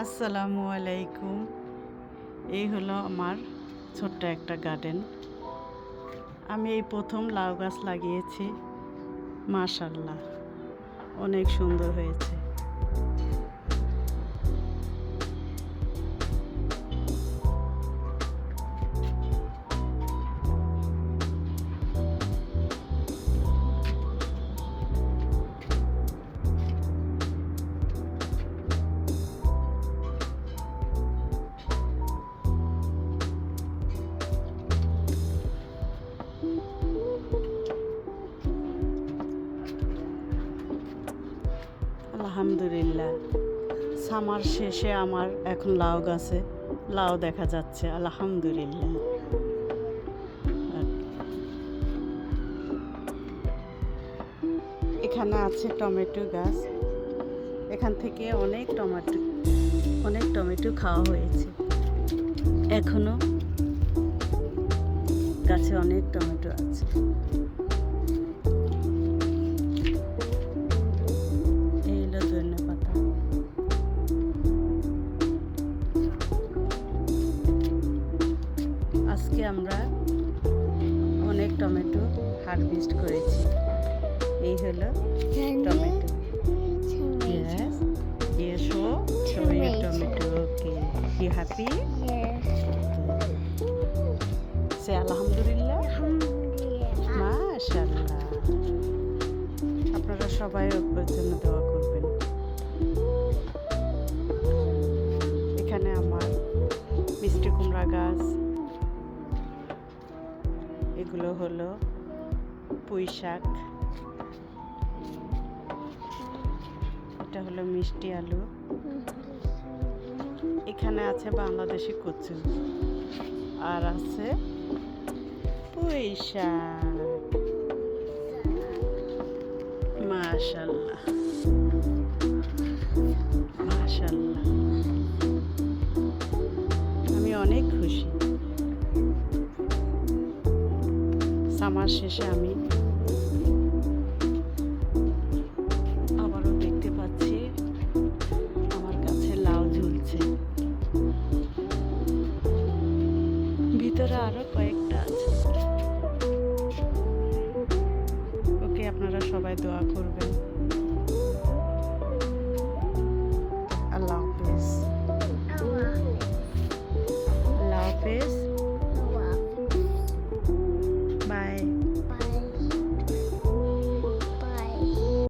আসসালামু আলাইকুম। এই হলো আমার ছোট্ট একটা গার্ডেন। আমি এই প্রথম লাউ গাছ লাগিয়েছি। মাশাআল্লাহ, অনেক সুন্দর হয়েছে। আলহামদুলিল্লাহ, সামার শেষে আমার এখন লাউ গাছে লাউ দেখা যাচ্ছে। আলহামদুলিল্লাহ। এখানে আছে টমেটো গাছ। এখান থেকে অনেক টমেটো খাওয়া হয়েছে। এখনো গাছে অনেক টমেটো আছে। এই হলো ধনে পাতা। আজকে আমরা অনেক টমেটো হারভেস্ট করেছি। এই হলো tomato. Yes. Yes, show your tomato. Okay. You happy? Yes. Say Alhamdulillah. Alhamdulillah. মাশাআল্লাহ। আপনারা সবাই ওর জন্য দোয়া করবেন। এখানে আমার মিষ্টি কুমড়া গাছ। এগুলো হলো পুঁই শাক। এটা হলো মিষ্টি আলু। এখানে আছে বাংলাদেশি কচু, আর আছে পুঁই শাক। মাশাআল্লাহ, মাশাআল্লাহ। আমি অনেক খুশি। সামার শেষে আমি